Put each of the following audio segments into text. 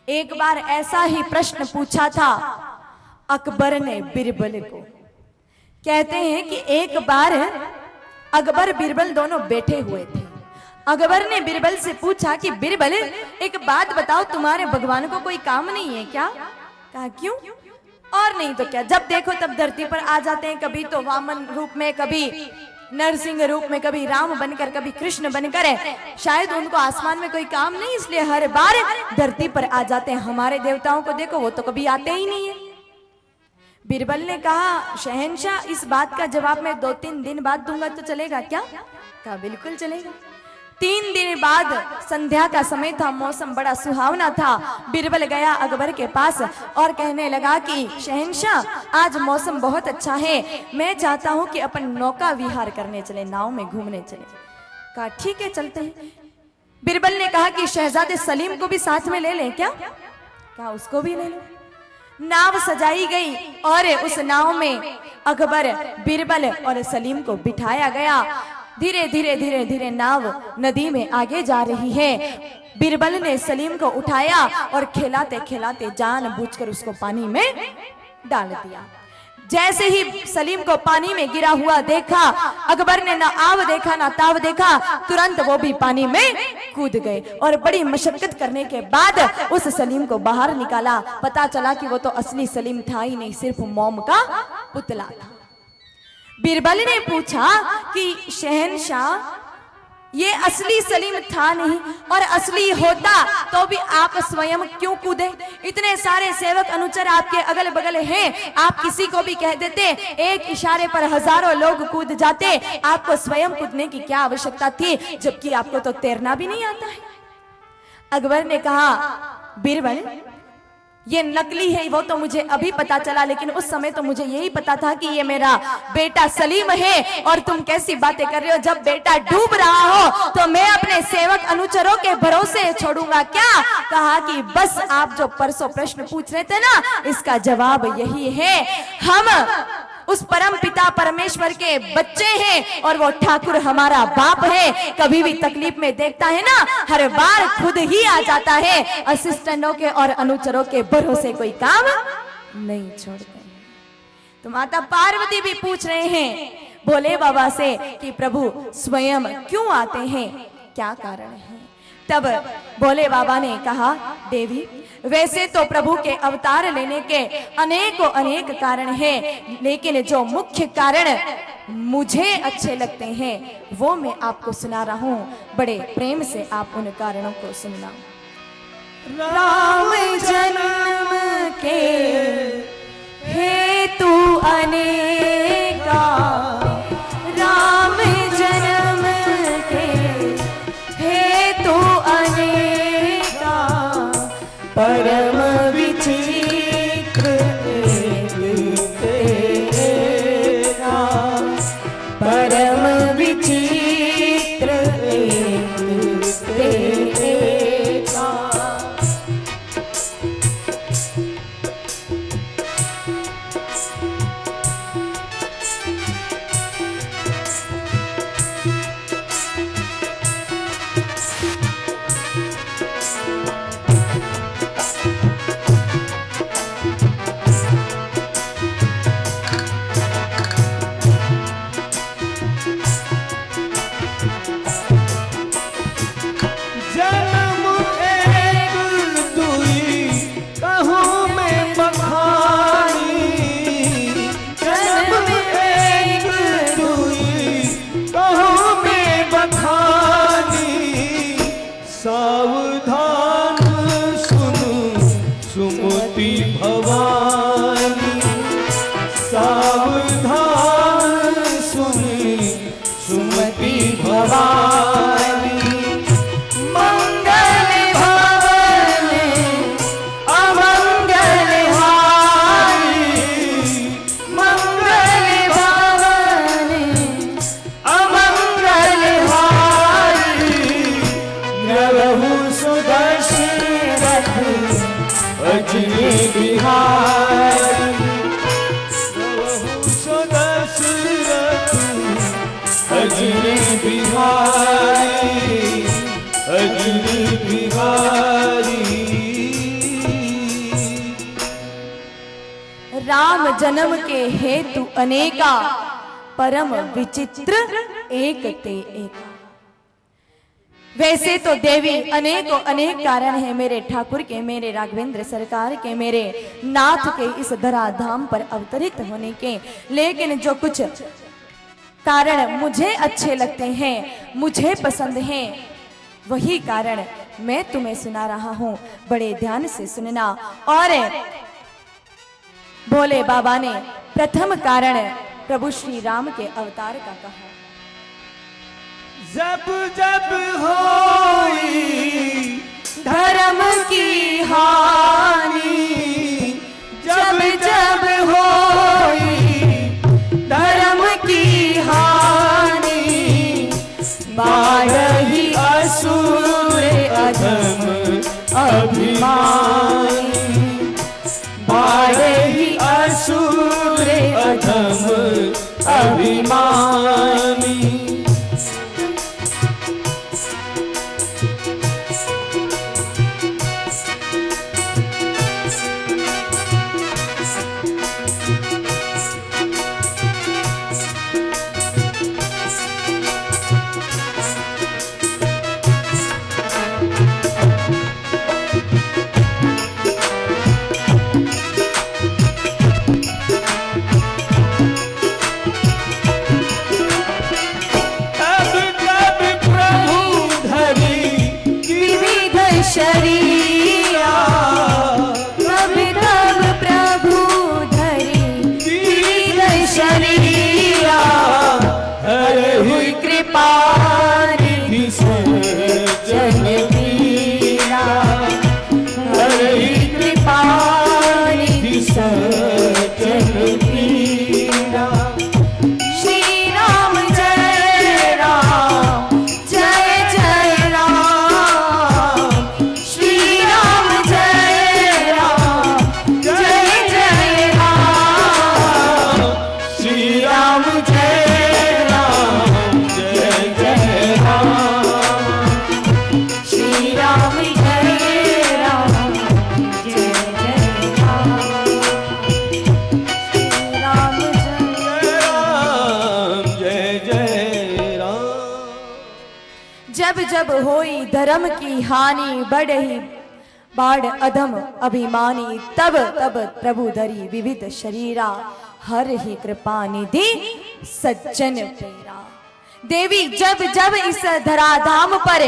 एक बार ऐसा ही प्रश्न पूछा था अकबर ने बिरबल को। कहते हैं कि एक बार अकबर बिरबल दोनों बैठे हुए थे। अकबर ने बिरबल से पूछा कि बिरबल एक बात बताओ, तुम्हारे भगवान को कोई काम नहीं है क्या? कहा क्यों? और नहीं तो क्या, जब देखो तब धरती पर आ जाते हैं, कभी तो वामन रूप में, कभी नरसिंह रूप में, कभी राम बनकर, कभी कृष्ण बनकर। शायद उनको आसमान में कोई काम नहीं, इसलिए हर बार धरती पर आ जाते हैं। हमारे देवताओं को देखो, वो तो कभी आते ही नहीं है। बिरबल ने कहा शहंशाह, इस बात का जवाब मैं 2-3 दिन बाद दूंगा तो चलेगा क्या? कहा बिल्कुल चलेगा। 3 दिन बाद संध्या का समय था, मौसम बड़ा सुहावना था। बिरबल गया अकबर के पास और कहने लगा कि शहंशाह, आज मौसम बहुत अच्छा है, मैं चाहता हूं कि अपन नौका विहार करने चले, नाव में घूमने चले। कहा ठीक है चलते हैं। बिरबल ने कहा कि शहजादे सलीम को भी साथ में ले लें क्या? कहा उसको भी ले लो। नाव सजाई गई और उस नाव में अकबर, बिरबल और सलीम को बिठाया गया। धीरे धीरे धीरे धीरे नाव नदी में आगे जा रही है। बिरबल ने सलीम को उठाया और खिलाते खिलाते जानबूझकर उसको पानी में डाल दिया। जैसे ही सलीम को पानी में गिरा हुआ देखा, अकबर ने ना आव देखा ना ताव देखा, तुरंत वो भी पानी में कूद गए और बड़ी मशक्कत करने के बाद उस सलीम को बाहर निकाला। पता चला कि वो तो असली सलीम था ही नहीं, सिर्फ मोम का पुतला था। बिरबल ने पूछा कि शहंशाह, ये असली सलीम था नहीं, और असली होता तो भी आप स्वयं क्यों कूदे? इतने सारे सेवक अनुचर आपके अगल बगल हैं, आप किसी को भी कह देते, एक इशारे पर हजारों लोग कूद जाते, आपको स्वयं कूदने की क्या आवश्यकता थी, जबकि आपको तो तैरना भी नहीं आता है। अकबर ने कहा बिरबल, ये नकली है वो तो मुझे अभी पता चला, लेकिन उस समय तो मुझे यही पता था कि ये मेरा बेटा सलीम है। और तुम कैसी बातें कर रहे हो? जब बेटा डूब रहा हो तो मैं अपने सेवक अनुचरों के भरोसे छोड़ूंगा क्या? कहा कि बस आप जो परसों प्रश्न पूछ रहे थे ना, इसका जवाब यही है। हम उस परम पिता परमेश्वर के बच्चे हैं और वो ठाकुर हमारा बाप है। कभी भी तकलीफ में देखता है ना, हर बार खुद ही आ जाता है। असिस्टेंटों के और अनुचरों के भरोसे कोई काम नहीं छोड़ते। तो माता पार्वती भी पूछ रहे हैं भोले बाबा से कि प्रभु स्वयं क्यों आते हैं, क्या कारण है? तब भोले बाबा ने कहा देवी, वैसे तो प्रभु के अवतार लेने के अनेकों अनेक कारण हैं, लेकिन जो मुख्य कारण मुझे अच्छे लगते हैं वो मैं आपको सुना रहा हूँ। बड़े प्रेम से आप उन कारणों को सुनना। राम जन्म के हेतु अनेका, राम जन्म के हेतु अनेका, परम विचित्र तेरा, परम विचित्र तेरा। सावधान सुन सुमति भवानी, सावधान सुन सुमति भवानी। मंगल भवन अमंगल हारी, मंगल भवन अमंगल हारी। रहु सुदशरथ अजनी बिहारी, रहु सुदशरथ अजनी बिहारी, अजनी बिहारी। राम जन्म के हेतु अनेका, परम विचित्र एक ते एका। वैसे तो देवी अनेकों अनेक कारण है मेरे ठाकुर के, मेरे राघवेंद्र सरकार के, मेरे नाथ के इस धराधाम पर अवतरित होने के, लेकिन जो कुछ कारण मुझे अच्छे लगते हैं, मुझे पसंद हैं, वही कारण मैं तुम्हें सुना रहा हूं। बड़े ध्यान से सुनना। और भोले बाबा ने प्रथम कारण प्रभु श्री राम के अवतार का कहा। जब जब होई धर्म की हानि, जब जब होई धर्म की हानि, बारही असुर अधम अभिमानी, बारही असुर अधम अभिमानी। शरीरा, तब तब प्रभु धरी विविध शरीरा, हरि कृपा निधि सज्जन पीरा, हरि कृपा निधि सज्जन पीरा। श्री राम जय राम, जय जय राम, श्री राम जय राम, जय जय राम, श्री राम जय राम, जय जय राम, श्री राम जय राम, जय जय राम, श्री राम जय। राम जय जय राम। जब जब होई धर्म की हानि, बढ़ही बाढ़ अधम अभिमानी, तब तब प्रभु धरी विविध शरीरा, हर ही कृपा निधि सज्जन पेरा। देवी जब जब इस धराधाम पर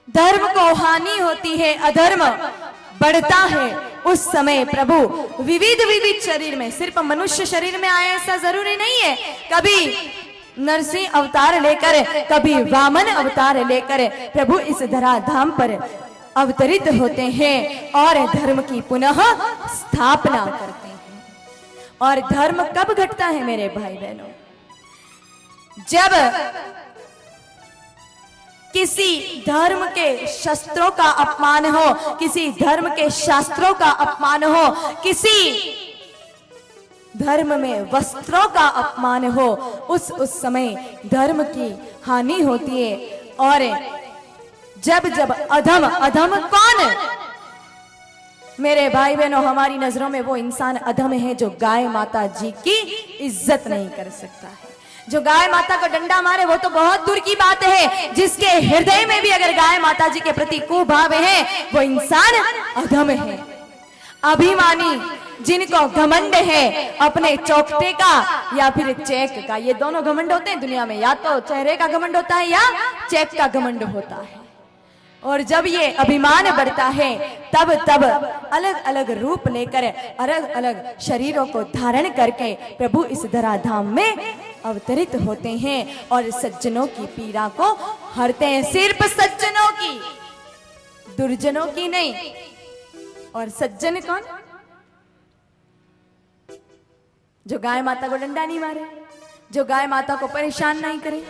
धर्म को हानि होती है, अधर्म बढ़ता है, उस समय प्रभु विविध विविध शरीर में, सिर्फ मनुष्य शरीर में आए ऐसा जरूरी नहीं है, कभी नरसिंह अवतार लेकर, कभी वामन अवतार लेकर प्रभु इस धराधाम पर अवतरित होते हैं और धर्म की पुनः स्थापना करते हैं। और धर्म कब घटता है मेरे भाई बहनों? जब किसी धर्म के शस्त्रों का अपमान हो, किसी धर्म के शास्त्रों का अपमान हो, किसी धर्म में वस्त्रों का अपमान हो, उस समय धर्म की हानि होती है। और जब जब अधम, अधम कौन? मेरे भाई बहनों, हमारी नजरों में वो इंसान अधम है जो गाय माता जी की इज्जत नहीं कर सकता है। जो गाय माता को डंडा मारे वो तो बहुत दूर की बात है, जिसके हृदय में भी अगर गाय माता जी के प्रति कुभाव है, वो इंसान अधम है। अभिमानी, जिनको घमंड है अपने चौकटे का या फिर चेक का, ये दोनों घमंड होते हैं दुनिया में, या तो चेहरे का घमंड होता है या चेक का घमंड होता है। और जब ये अभिमान बढ़ता है, तब तब अलग अलग रूप लेकर, अलग अलग शरीरों को धारण करके प्रभु इस धराधाम में अवतरित होते हैं और सज्जनों की पीड़ा को हरते हैं। सिर्फ सज्जनों की, दुर्जनों की नहीं। और सज्जन कौन? जो गाय माता को डंडा नहीं मारे, जो गाय माता को परेशान नहीं करे,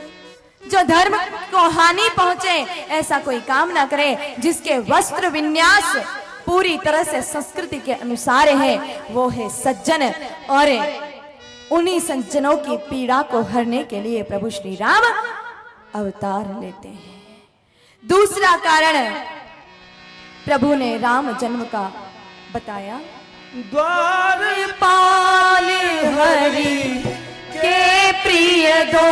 जो धर्म को हानि पहुंचे ऐसा कोई काम ना करे, जिसके वस्त्र विन्यास पूरी तरह से संस्कृति के अनुसार है, वो है सज्जन। और उन्हीं सज्जनों की पीड़ा को हरने के लिए प्रभु श्री राम अवतार लेते हैं। दूसरा कारण प्रभु ने राम जन्म का बताया द्वारपाल हरि के प्रिय दो,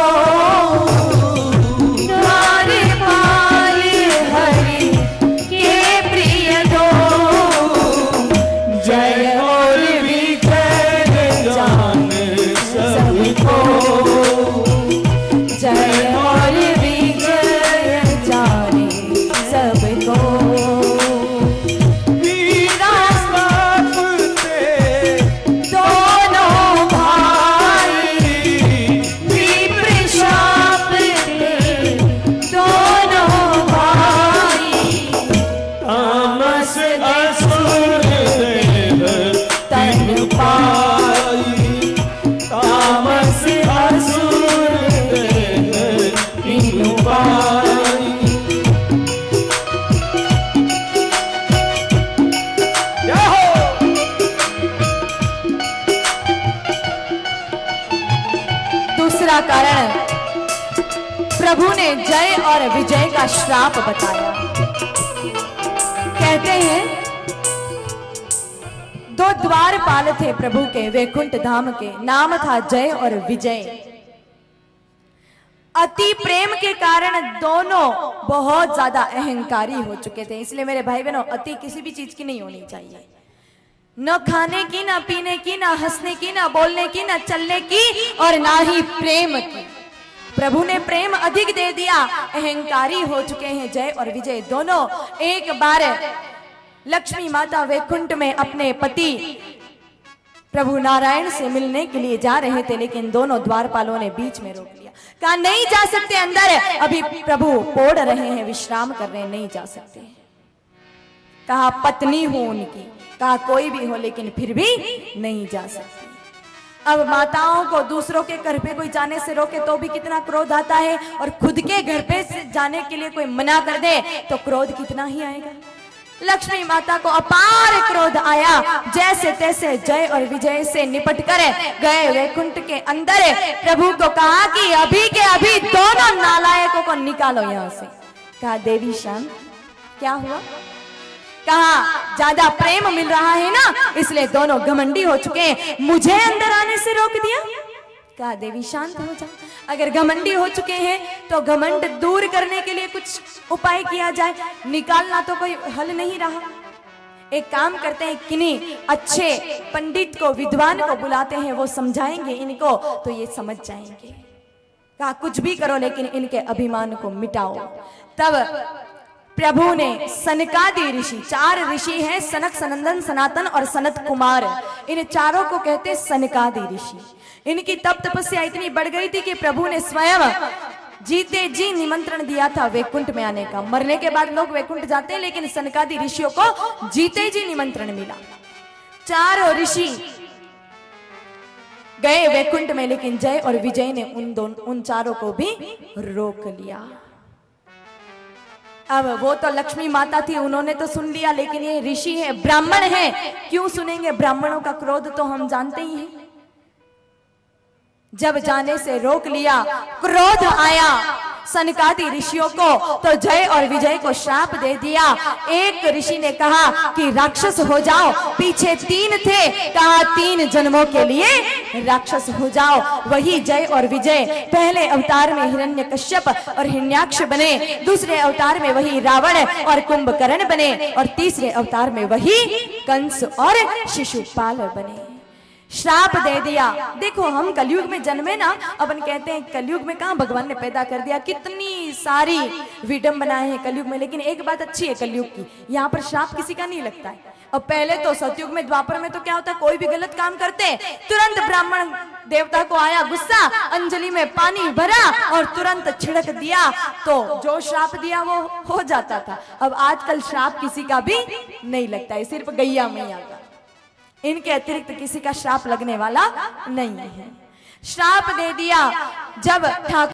द्वारपाल हरि के प्रिय दो, जय और विजय जान सबको, जय और विजय जाने सबको। दूसरा कारण प्रभु ने जय और विजय का श्राप बताया। कहते हैं दो द्वारपाल थे प्रभु के वैकुंठ धाम के, नाम था जय और विजय। अति प्रेम के कारण दोनों बहुत ज्यादा अहंकारी हो चुके थे। इसलिए मेरे भाई बहनों, अति किसी भी चीज की नहीं होनी चाहिए, न खाने की, न पीने की, न हंसने की, न बोलने की, न चलने की, और ना ही प्रेम की। प्रभु ने प्रेम अधिक दे दिया, अहंकारी हो चुके हैं जय और विजय दोनों। एक बार लक्ष्मी माता वैकुंठ में अपने पति प्रभु नारायण से मिलने के लिए जा रहे थे, लेकिन दोनों द्वारपालों ने बीच में रोक लिया। कहा नहीं जा सकते अंदर, अभी प्रभु पोड़ रहे हैं, विश्राम कर रहे हैं, नहीं जा सकते। कहा पत्नी हो उनकी, कहा कोई भी हो लेकिन फिर भी नहीं जा सकती। अब माताओं को दूसरों के घर पे कोई जाने से रोके तो भी कितना क्रोध आता है, और खुद के घर पे जाने के लिए कोई मना कर दे तो क्रोध कितना ही आएगा। लक्ष्मी माता को अपार क्रोध आया, जैसे तैसे जय और विजय से निपट कर गए वैकुंठ के अंदर। प्रभु को कहा कि अभी के अभी दोनों नालायकों को निकालो यहां से। कहा देवी शांत, क्या हुआ? कहा ज्यादा प्रेम मिल रहा है ना, इसलिए दोनों घमंडी हो चुके हैं, मुझे अंदर आने से रोक दिया। कहा देवी शांत हो जाओ, अगर घमंडी हो चुके हैं तो घमंड दूर करने के लिए कुछ उपाय किया जाए, निकालना तो कोई हल नहीं रहा। एक काम करते हैं, किन्हीं अच्छे पंडित को, विद्वान को बुलाते हैं, वो समझाएंगे इनको तो ये समझ जाएंगे। कहा कुछ भी करो लेकिन इनके अभिमान को मिटाओ। तब प्रभु ने सनकादि ऋषि, 4 ऋषि हैं, सनक, सनंदन, सनातन और सनत कुमार, इन चारों को कहते सनकादि ऋषि। इनकी तप तपस्या इतनी बढ़ गई थी कि प्रभु ने स्वयं जीते जी निमंत्रण दिया था वैकुंठ में आने का। मरने के बाद लोग वैकुंठ जाते हैं, लेकिन सनकादि ऋषियों को जीते जी निमंत्रण मिला। 4 ऋषि गए वैकुंठ में, लेकिन जय और विजय ने उन चारों को भी रोक लिया। अब वो तो लक्ष्मी माता थी, उन्होंने तो सुन लिया, लेकिन ये ऋषि है, ब्राह्मण है, क्यों सुनेंगे? ब्राह्मणों का क्रोध तो हम जानते ही हैं। जब जाने से रोक लिया, क्रोध आया सनकादि ऋषियों को, तो जय और विजय को श्राप दे दिया। एक ऋषि ने कहा कि राक्षस हो जाओ, पीछे 3 थे, कहा 3 जन्मों के लिए राक्षस हो जाओ। वही जय और विजय पहले अवतार में हिरण्यकश्यप और हिरण्याक्ष बने, दूसरे अवतार में वही रावण और कुंभकर्ण बने, और तीसरे अवतार में वही कंस और शिशुपाल बने। श्राप दे दिया। देखो हम कलयुग में जन्मे ना, अपन कहते हैं कलयुग में कहाँ भगवान ने पैदा कर दिया, कितनी सारी विडंबनाएं हैं कलयुग में, लेकिन एक बात अच्छी है कलयुग की, यहाँ पर श्राप किसी का नहीं लगता है। अब पहले तो सतयुग में, द्वापर में तो क्या होता है, कोई भी गलत काम करते तुरंत ब्राह्मण देवता को आया गुस्सा, अंजलि में पानी भरा और तुरंत छिड़क दिया, तो जो श्राप दिया वो हो जाता था। अब आजकल श्राप किसी का भी नहीं लगता है, सिर्फ गैया मैया का, इनके अतिरिक्त किसी का श्राप लगने वाला नहीं है। श्राप दे दिया। जब ठाकुर